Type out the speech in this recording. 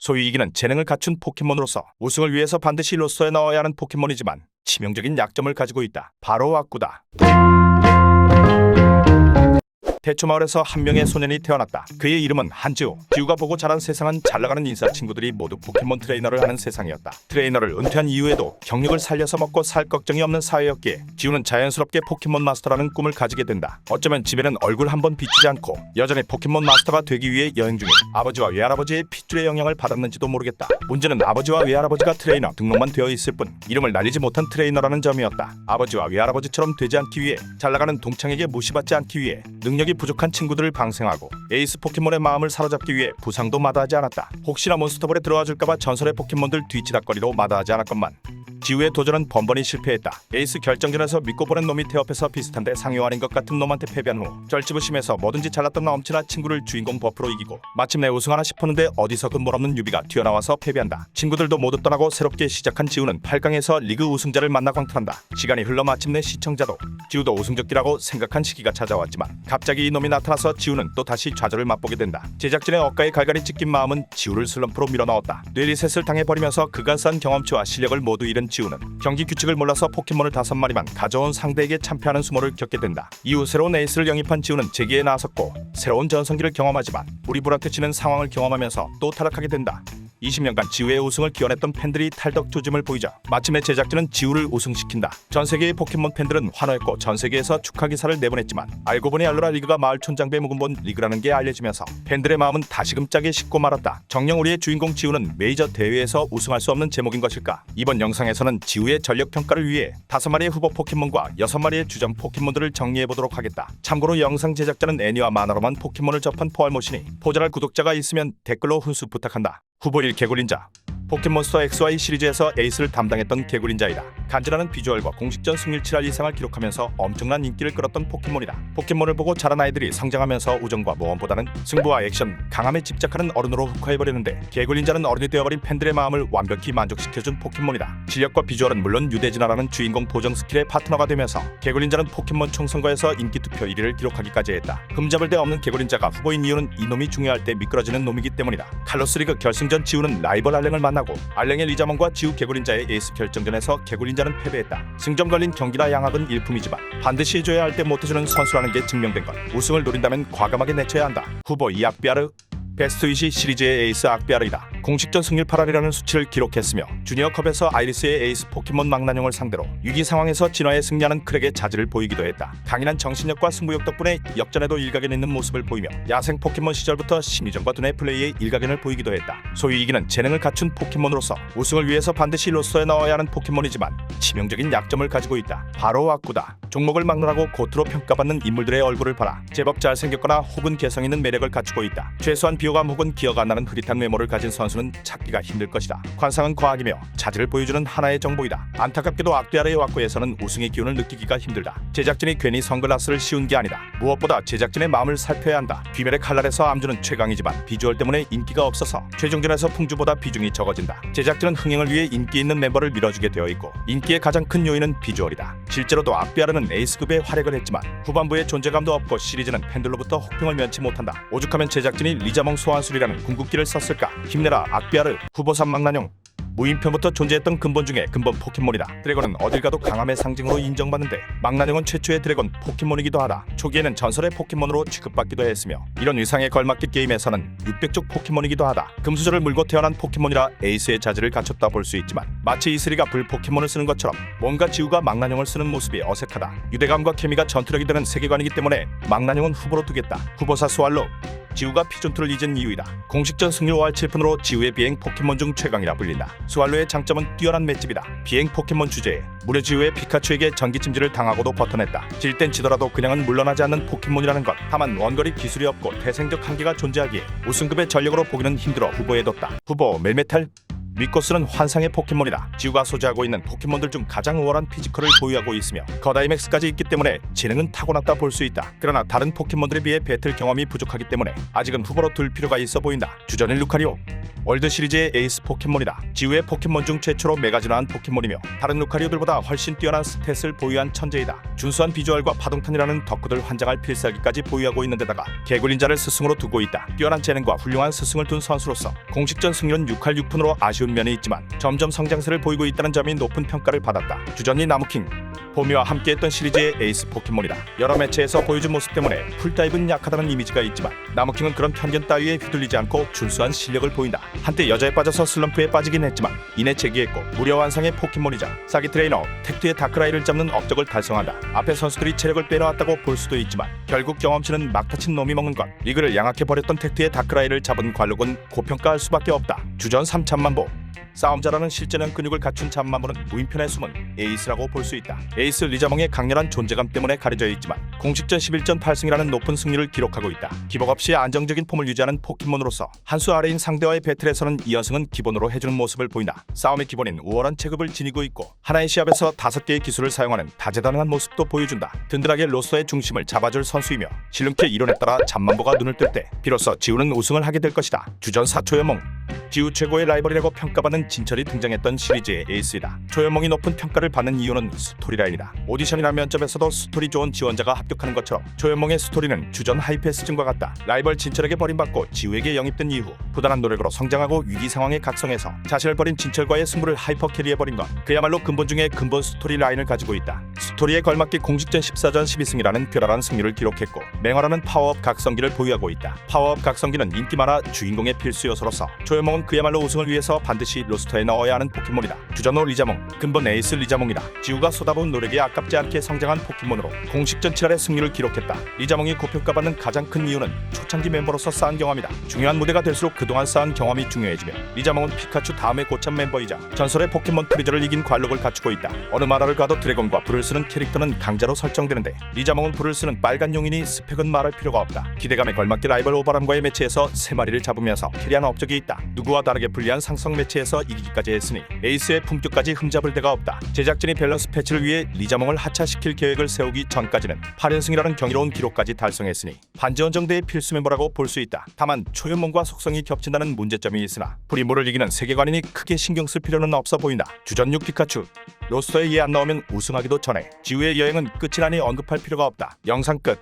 소위 이기는 재능을 갖춘 포켓몬으로서 우승을 위해서 반드시 로스터에 넣어야 하는 포켓몬이지만 치명적인 약점을 가지고 있다. 바로 아꾸다. 대초마을에서 한 명의 소년이 태어났다. 그의 이름은 한지우. 지우가 보고 자란 세상은 잘나가는 인싸 친구들이 모두 포켓몬 트레이너를 하는 세상이었다. 트레이너를 은퇴한 이후에도 경력을 살려서 먹고 살 걱정이 없는 사회였기에 지우는 자연스럽게 포켓몬 마스터라는 꿈을 가지게 된다. 어쩌면 집에는 얼굴 한 번 비치지 않고 여전히 포켓몬 마스터가 되기 위해 여행 중인 아버지와 외할아버지의 핏줄의 영향을 받았는지도 모르겠다. 문제는 아버지와 외할아버지가 트레이너 등록만 되어 있을 뿐 이름을 날리지 못한 트레이너라는 점이었다. 아버지와 외할아버지처럼 되지 않기 위해 잘나가는 동창에게 무시받지 않기 위해 능력이 부족한 친구들을 방생하고 에이스 포켓몬의 마음을 사로잡기 위해 부상도 마다하지 않았다. 혹시나 몬스터볼에 들어와 줄까봐 전설의 포켓몬들 뒤치다거리로 마다하지 않았건만 지우의 도전은 번번이 실패했다. 에이스 결정전에서 믿고 보낸 놈이 태업해서 비슷한데 상위와인 것 같은 놈한테 패배한 후 절치부심해서 뭐든지 잘났던 엄친아 친구를 주인공 버프로 이기고 마침내 우승하나 싶었는데 어디서 근본 없는 유비가 튀어나와서 패배한다. 친구들도 모두 떠나고 새롭게 시작한 지우는 8강에서 리그 우승자를 만나 광탈한다. 시간이 흘러 마침내 시청자도 지우도 우승적기라고 생각한 시기가 찾아왔지만 갑자기 이놈이 나타나서 지우는 또 다시 좌절을 맛보게 된다. 제작진의 억가에 갈갈이 찢긴 마음은 지우를 슬럼프로 밀어넣었다. 뇌리셋을 당해버리면서 그간 쌓은 경험치와 실력을 모두 잃은 지우는 경기 규칙을 몰라서 포켓몬을 5마리만 가져온 상대에게 참패하는 수모를 겪게 된다. 이후 새로운 에이스를 영입한 지우는 재기에 나섰고 새로운 전성기를 경험하지만 우리불한테 치는 상황을 경험하면서 또 타락하게 된다. 20년간 지우의 우승을 기원했던 팬들이 탈덕 조짐을 보이자 마침내 제작진은 지우를 우승시킨다. 전세계의 포켓몬 팬들은 환호했고 전세계에서 축하 기사를 내보냈지만 알고 보니 알로라 리그가 마을 촌장배 묵은 본 리그라는 게 알려지면서 팬들의 마음은 다시금 짝에 식고 말았다. 정녕 우리의 주인공 지우는 메이저 대회에서 우승할 수 없는 제목인 것일까? 이번 영상에서는 지우의 전력 평가를 위해 5마리의 후보 포켓몬과 6마리의 주전 포켓몬들을 정리해보도록 하겠다. 참고로 영상 제작자는 애니와 만화로만 포켓몬을 접한 포알못이니 포절할 구독자가 있으면 댓글로 훈수 부탁한다. 후보 1 개구린자. 포켓몬스터 XY 시리즈에서 에이스를 담당했던 개구린자이다. 간지나는 비주얼과 공식전 승률 7할 이상을 기록하면서 엄청난 인기를 끌었던 포켓몬이다. 포켓몬을 보고 자란 아이들이 성장하면서 우정과 모험보다는 승부와 액션, 강함에 집착하는 어른으로 흑화해버리는데 개구린자는 어른이 되어버린 팬들의 마음을 완벽히 만족시켜준 포켓몬이다. 실력과 비주얼은 물론 유대진화라는 주인공 보정 스킬의 파트너가 되면서 개구린자는 포켓몬 총선거에서 인기투표 1위를 기록하기까지 했다. 흠잡을 데 없는 개구린자가 후보인 이유는 이놈이 중요할 때 미끄러지는 놈이기 때문이다. 칼로스 리그 결승전 지우는 라이벌 알랭을 만나고 알랭의 리자몽과 지우 개구린자의 에이스 결정전에서 개구린자는 패배했다. 승점 걸린 경기라 양학은 일품이지만 반드시 해줘야 할 때 못해주는 선수라는 게 증명된 것. 우승을 노린다면 과감하게 내쳐야 한다. 후보 2 악비아르. 베스트 위시 시리즈의 에이스 악비아르이다. 공식전 승률 8할이라는 수치를 기록했으며 주니어컵에서 아이리스의 에이스 포켓몬 망나뇽을 상대로 위기 상황에서 진화에 승리하는 크랙의 자질을 보이기도 했다. 강인한 정신력과 승부욕 덕분에 역전에도 일가견 있는 모습을 보이며 야생 포켓몬 시절부터 심리전과 두뇌 플레이에 일가견을 보이기도 했다. 소위 이기는 재능을 갖춘 포켓몬으로서 우승을 위해서 반드시 로스터에 넣어야 하는 포켓몬이지만 치명적인 약점을 가지고 있다. 바로 아꾸다. 종목을 막론하고 고트로 평가받는 인물들의 얼굴을 봐라. 제법 잘생겼거나 혹은 개성 있는 매력을 갖추고 있다. 최소한 비호감 혹은 기억 안 나는 흐릿한 외모를 가진 선수는 찾기가 힘들 것이다. 관상은 과학이며 자질을 보여주는 하나의 정보이다. 안타깝게도 악비아르의 왁구에서는 우승의 기운을 느끼기가 힘들다. 제작진이 괜히 선글라스를 씌운 게 아니다. 무엇보다 제작진의 마음을 살펴야 한다. 귀멸의 칼날에서 암주는 최강이지만 비주얼 때문에 인기가 없어서 최종전에서 풍주보다 비중이 적어진다. 제작진은 흥행을 위해 인기 있는 멤버를 밀어주게 되어 있고 인기의 가장 큰 요인은 비주얼이다. 실제로도 악비아르는 에이스급의 활약을 했지만 후반부에 존재감도 없고 시리즈는 팬들로부터 혹평을 면치 못한다. 오죽하면 제작진이 리자몽 소환술이라는 궁극기를 썼을까? 힘내라 악비아르. 후보 3 망나뇽. 무인편부터 존재했던 근본 중에 근본 포켓몬이다. 드래곤은 어딜 가도 강함의 상징으로 인정받는데 망나뇽은 최초의 드래곤 포켓몬이기도 하다. 초기에는 전설의 포켓몬으로 취급받기도 했으며 이런 위상에 걸맞게 게임에서는 600쪽 포켓몬이기도 하다. 금수저를 물고 태어난 포켓몬이라 에이스의 자질을 갖췄다 볼 수 있지만 마치 이슬이가 불 포켓몬을 쓰는 것처럼 뭔가 지우가 망나뇽을 쓰는 모습이 어색하다. 유대감과 케미가 전투력이 되는 세계관이기 때문에 망나뇽은 후보로 두겠다. 후보 4 스왈로. 지우가 피존투를 잊은 이유이다. 공식전 승률 5할 7푼으로 지우의 비행 포켓몬 중 최강이라 불린다. 스왈로의 장점은 뛰어난 맷집이다. 비행 포켓몬 주제에 무려 지우의 피카츄에게 전기찜질을 당하고도 버텨냈다. 질 땐 지더라도 그냥은 물러나지 않는 포켓몬이라는 것. 다만 원거리 기술이 없고 태생적 한계가 존재하기에 우승급의 전력으로 보기는 힘들어 후보에 뒀다. 후보 멜메탈. 믿고 쓰는 환상의 포켓몬이다. 지우가 소지하고 있는 포켓몬들 중 가장 우월한 피지컬을 보유하고 있으며 거다이맥스까지 있기 때문에 지능은 타고났다 볼 수 있다. 그러나 다른 포켓몬들에 비해 배틀 경험이 부족하기 때문에 아직은 후보로 둘 필요가 있어 보인다. 주전인 루카리오. 월드 시리즈의 에이스 포켓몬이다. 지우의 포켓몬 중 최초로 메가진화한 포켓몬이며 다른 루카리오들보다 훨씬 뛰어난 스탯을 보유한 천재이다. 준수한 비주얼과 파동탄이라는 덕후들 환장할 필살기까지 보유하고 있는 데다가 개굴린자를 스승으로 두고 있다. 뛰어난 재능과 훌륭한 스승을 둔 선수로서 공식전 승률은 6할 6푼으로 아쉬운 면이 있지만 점점 성장세를 보이고 있다는 점이 높은 평가를 받았다. 주전이 나무킹. 보미와 함께했던 시리즈의 에이스 포켓몬이다. 여러 매체에서 보여준 모습 때문에 풀다입은 약하다는 이미지가 있지만 나무킹은 그런 편견 따위에 휘둘리지 않고 준수한 실력을 보인다. 한때 여자에 빠져서 슬럼프에 빠지긴 했지만 이내 재기했고 무려 완성의 포켓몬이자 사기 트레이너 텍트의 다크라이를 잡는 업적을 달성한다. 앞에 선수들이 체력을 빼놓았다고 볼 수도 있지만 결국 경험치는 막 다친 놈이 먹는 것. 리그를 양악해 버렸던 텍트의 다크라이를 잡은 관록은 고평가할 수밖에 없다. 주전 3참만보. 싸움 잘하는 실제는 근육을 갖춘 잠마무는 무인편에 숨은 에이스라고 볼 수 있다. 에이스 리자몽의 강렬한 존재감 때문에 가려져 있지만 공식전 11전 8승이라는 높은 승률을 기록하고 있다. 기복 없이 안정적인 폼을 유지하는 포켓몬으로서 한 수 아래인 상대와의 배틀에서는 2연승은 기본으로 해주는 모습을 보인다. 싸움의 기본인 우월한 체급을 지니고 있고 하나의 시합에서 5개의 기술을 사용하는 다재다능한 모습도 보여준다. 든든하게 로스터의 중심을 잡아줄 선수이며 실눈키의 이론에 따라 잠만보가 눈을 뜰 때 비로소 지우는 우승을 하게 될 것이다. 주전 4초여몽. 지우 최고의 라이벌이라고 평가받는 진철이 등장했던 시리즈의 에이스이다. 초연몽이 높은 평가를 받는 이유는 스토리라인이다. 오디션이나 면접에서도 스토리 좋은 지원자가 합격하는 것처럼 초연몽의 스토리는 주전 하이패스증과 같다. 라이벌 진철에게 버림받고 지우에게 영입된 이후 부단한 노력으로 성장하고 위기 상황에 각성해서 자신을 버린 진철과의 승부를 하이퍼 캐리해버린 것. 그야말로 근본 중에 근본 스토리 라인을 가지고 있다. 스토리에 걸맞게 공식전 14전 12승이라는 쾌활한 승률을 기록했고 맹활하는 파워업 각성기를 보유하고 있다. 파워업 각성기는 인기 많아 주인공의 필수 요소로서 초연몽은 그야말로 우승을 위해서 반드시 로스터에 넣어야 하는 포켓몬이다. 주전호 리자몽. 근본 에이스 리자몽이다. 지우가 쏟아부은 노력에 아깝지 않게 성장한 포켓몬으로 공식전 7할의 승리를 기록했다. 리자몽이 고평가받는 가장 큰 이유는 초창기 멤버로서 쌓은 경험이다. 중요한 무대가 될수록 그동안 쌓은 경험이 중요해지며 리자몽은 피카츄 다음의 고참 멤버이자 전설의 포켓몬 프리저를 이긴 관록을 갖추고 있다. 어느 나라를 가도 드래곤과 불을 쓰는 캐릭터는 강자로 설정되는데 리자몽은 불을 쓰는 빨간 용이니 스펙은 말할 필요가 없다. 기대감에 걸맞게 라이벌 오바람과의 매치에서 3마리를 잡으면서 캐리한 업적이 있다. 누구와 다르게 불리한 상성 매치에서 이기기까지 했으니 에이스의 품격까지 흠잡을 데가 없다. 제작진이 밸런스 패치를 위해 리자몽을 하차시킬 계획을 세우기 전까지는 8연승이라는 경이로운 기록까지 달성했으니 반지원정대의 필수 멤버라고 볼 수 있다. 다만 초연몽과 속성이 겹친다는 문제점이 있으나 프리모를 이기는 세계관이니 크게 신경 쓸 필요는 없어 보인다. 주전 6 피카츄. 로스터에 얘 안 나오면 우승하기도 전에 지우의 여행은 끝이 나니 언급할 필요가 없다. 영상 끝.